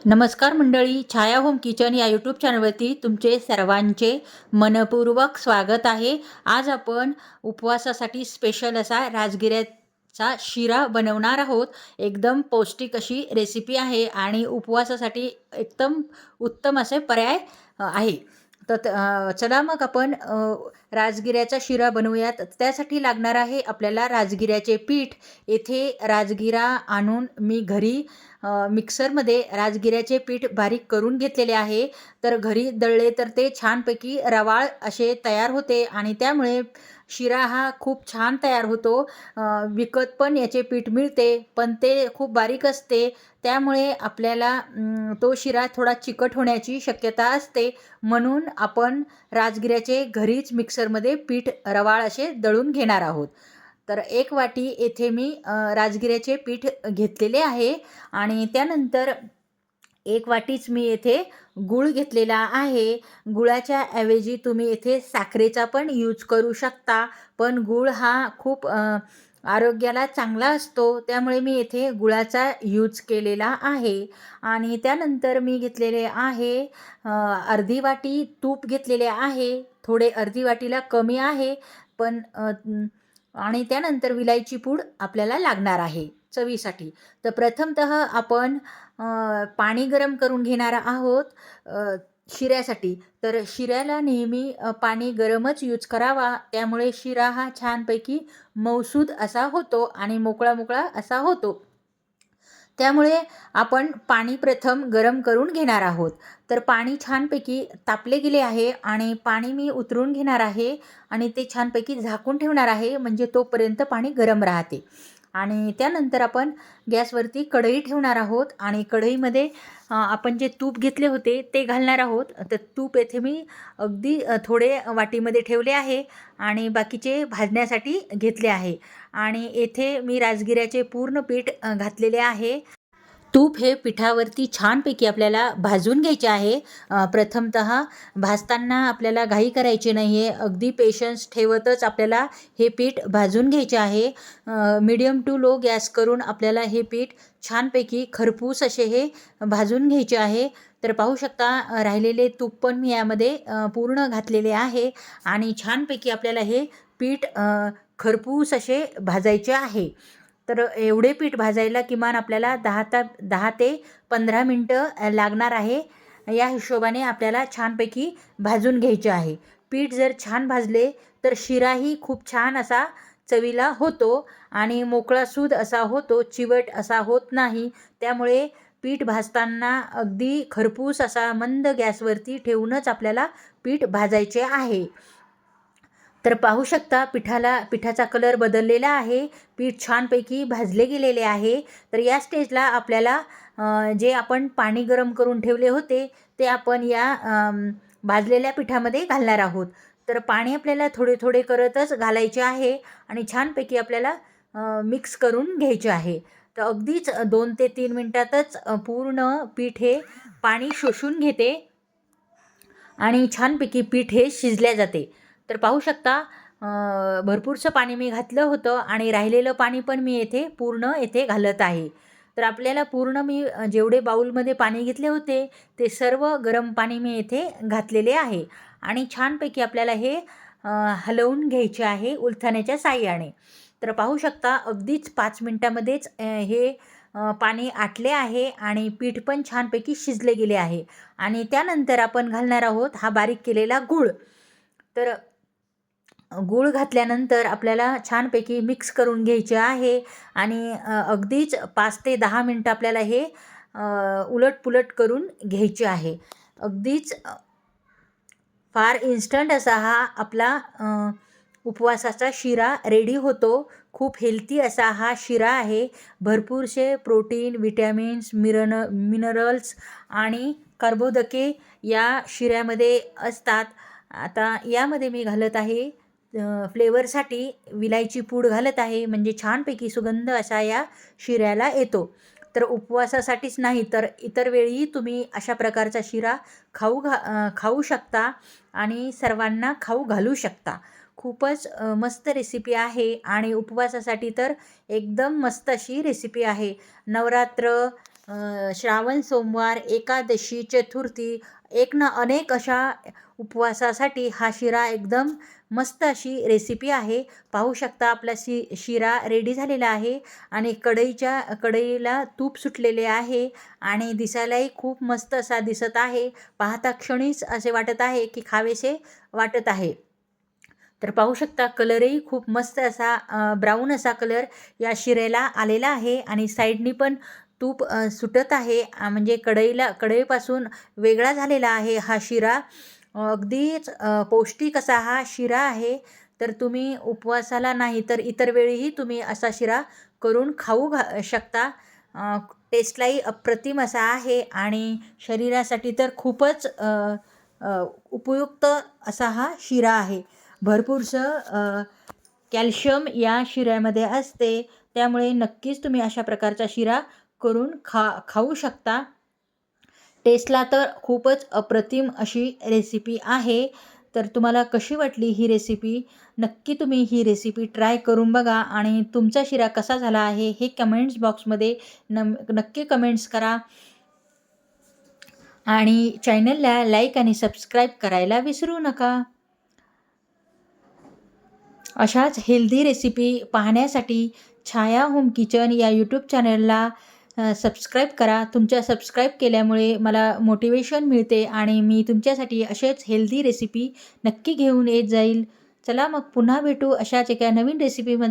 नमस्कार मंडळी, छाया home kitchen या यूट्यूब चॅनलवरती तुमचे सर्वांचे मनपूर्वक स्वागत आहे। आज आपण उपवासासाठी स्पेशल असा राजगिऱ्याचा शिरा बनवणार आहोत। एकदम पौष्टिक अशी रेसिपी आहे आणि उपवासासाठी एकदम उत्तम असे पर्याय आहे। तर चला मग आपण राजगिऱ्याचा शिरा बनवूयात। त्यासाठी लागणार आहे आपल्याला राजगिऱ्याचे पीठ। येथे राजगिरा आणून मी घरी मिक्सरमध्ये राजगिऱ्याचे पीठ बारीक करून घेतलेले आहे। तर घरी दळले तर ते छानपैकी रवाळ असे तयार होते आणि त्यामुळे शिरा हा खूप छान तयार होतो। विकत पण याचे पीठ मिळते, पण ते खूप बारीक असते, त्यामुळे आपल्याला तो शिरा थोडा चिकट होण्याची शक्यता असते। म्हणून आपण राजगिऱ्याचे घरीच मिक्सरमध्ये पीठ रवाळ असे दळून घेणार आहोत। तर एक वाटी येथे मी राजगिऱ्याचे पीठ घेतलेले आहे आणि त्यानंतर एक वाटीच मी येथे गूळ घेतलेला आहे। गुळाच्या ऐवजी तुम्ही येथे साखरेचा पण यूज करू शकता, पण गूळ हा खूप आरोग्याला चांगला असतो, त्यामुळे मी येथे गुळाचा यूज केलेला आहे। आणि त्यानंतर मी घेतलेले आहे अर्धी वाटी तूप घेतलेले आहे। थोडे अर्धी वाटीला कमी आहे, पण आणि त्यानंतर विलायची पूड आपल्याला लागणार आहे चवीसाठी। तर प्रथमतः आपण पाणी गरम करून घेणार आहोत शिऱ्यासाठी। तर शिऱ्याला नेहमी पाणी गरमच यूज करावा, त्यामुळे शिरा हा छानपैकी मऊसूद असा होतो आणि मोकळा मोकळा असा होतो। त्यामुळे आपण पाणी प्रथम गरम करून घेणार आहोत। तर पाणी छानपैकी तापले गेले आहे आणि पाणी मी उतरून घेणार आहे आणि ते छानपैकी झाकून ठेवणार आहे, म्हणजे तोपर्यंत पाणी गरम राहते। आणि त्यानंतर आपण गॅसवरती कढई ठेवणार आहोत आणि कढईमध्ये आपण जे तूप घेतले होते ते घालणार आहोत। तर तूप येथे मी अगदी थोडे वाटीमध्ये ठेवले आहे आणि बाकीचे भाजण्यासाठी घेतले आहे। आणि येथे मी राजगिऱ्याचे पूर्ण पीठ घातलेले आहे। तूप हे पिठावरती छानपैकी आपल्याला भाजून घ्यायचे आहे। प्रथमतः भाजताना आपल्याला घाई करायची नाही आहे, अगदी पेशन्स ठेवतच आपल्याला हे पीठ भाजून घ्यायचे आहे। मीडियम टू लो गॅस करून आपल्याला हे पीठ छानपैकी खरपूस असे हे भाजून घ्यायचे आहे। तर पाहू शकता राहिलेले तूप पण मी यामध्ये पूर्ण घातलेले आहे आणि छानपैकी आपल्याला हे पीठ खरपूस असे भाजायचे आहे। तर एवढे पीठ भाजायला किमान आपल्याला 10 ते 15 मिनटं लागणार आहे। या हिशोबाने आपल्याला छानपैकी भाजून घ्यायचे आहे। पीठ जर छान भाजले तर शिराही खूप छान असा चवीला होतो आणि मोकळासूद असा होतो, चिवट असा होत नाही। त्यामुळे पीठ भाजताना अगदी खरपूस असा मंद गॅसवरती ठेवूनच आपल्याला पीठ भाजायचे आहे। तर पाहू शकता पिठाचा कलर बदललेला आहे, पीठ छानपैकी भाजले गेलेले आहे। तर या स्टेजला आपल्याला जे आपण पाणी गरम करून ठेवले होते ते आपण या भाजलेल्या पिठामध्ये घालणार आहोत। तर पाणी आपल्याला थोडे थोडे करतच घालायचे आहे आणि छानपैकी आपल्याला मिक्स करून घ्यायचे आहे। तर अगदीच 2 ते 3 मिनटातच पूर्ण पीठ हे पाणी शोषून घेते आणि छानपैकी पीठ हे शिजल्या जाते। तर पाहू शकता भरपूरसं पाणी मी घातलं होतं आणि राहिलेलं पाणी पण मी येथे पूर्ण येथे घालत आहे। तर आपल्याला पूर्ण मी जेवढे बाउलमध्ये पाणी घेतले होते ते सर्व गरम पाणी मी येथे घातलेले आहे आणि छानपैकी आपल्याला हे हलवून घ्यायचे आहे उलथण्याच्या साहाय्याने। तर पाहू शकता अगदीच 5 मिनटामध्येच हे पाणी आटले आहे आणि पीठ पण छानपैकी शिजले गेले आहे। आणि त्यानंतर आपण घालणार आहोत हा बारीक केलेला गूळ। तर गूळ घातल्यानंतर आपल्याला छानपैकी मिक्स करून घ्यायचे आहे आणि अगदीच 5 ते 10 मिनटं आपल्याला हे उलटपुलट करून घ्यायचे आहे। अगदीच फार इन्स्टंट असा हा आपला उपवासाचा शिरा रेडी होतो। खूप हेल्थी असा हा शिरा आहे। भरपूरसे प्रोटीन, विटॅमिन्स, मिनरल्स आणि कर्बोदके या शिऱ्यामध्ये असतात। आता यामध्ये मी घालत आहे फ्लेवरसाठी विलायची पूड घालत आहे, म्हणजे छानपैकी सुगंध असा या शिऱ्याला येतो। तर उपवासासाठीच नाही तर इतर वेळीही तुम्ही अशा प्रकारचा शिरा खाऊ शकता आणि सर्वांना खाऊ घालू शकता। खूपच मस्त रेसिपी आहे आणि उपवासासाठी तर एकदम मस्त अशी रेसिपी आहे। नवरात्र श्रावण सोमवार, एकादशी, चतुर्थी अनेक अशा उपवासासाठी हा शिरा एकदम मस्त अशी रेसिपी आहे. पाहू शकता आपला शिरा रेडी झालेला आहे आणि कढईला तूप सुटलेले आहे आणि दिसायलाही खूप मस्त असा दिसत आहे. पाहता क्षणीच असे वाटत आहे की खावेसे वाटत आहे. तर पाहू शकता कलरही खूप मस्त असा ब्राऊन असा कलर या शिऱ्याला आलेला आहे आणि साईडनी पण तूप सुटत आहे. म्हणजे कढईपासून वेगळा झालेला आहे हा शिरा. अगदीच पौष्टिक असा हा शिरा आहे. तर तुम्ही उपवासाला नाही तर इतर वेळीही तुम्ही असा शिरा करून खाऊ शकता. टेस्टलाही अप्रतिम असा आहे आणि शरीरासाठी तर खूपच उपयुक्त असा हा शिरा आहे. भरपूरसं कॅल्शियम या शिऱ्यामध्ये असते. त्यामुळे नक्कीच तुम्ही अशा प्रकारचा शिरा करून खाऊ शकता. टेस्टला तर खूपच अप्रतिम अशी रेसिपी आहे. तर तुम्हाला कशी वाटली ही रेसिपी? नक्की तुम्ही ही रेसिपी ट्राय करून बघा आणि तुमचा शिरा कसा झाला आहे हे कमेंट्स बॉक्समध्ये नक्की कमेंट्स करा आणि चॅनलला लाईक आणि सबस्क्राईब करायला विसरू नका. अशाच हेल्दी रेसिपी पाहण्यासाठी छाया होम किचन या यूट्यूब चॅनलला सबस्क्राईब करा. तुमच्या सबस्क्राईब केल्यामुळे मला मोटिवेशन मिळते आणि मी तुमच्यासाठी असेच हेल्दी रेसिपी नक्की घेऊन येत जाईल. चला मग पुन्हा भेटू अशाच एका नवीन रेसिपीमध्ये.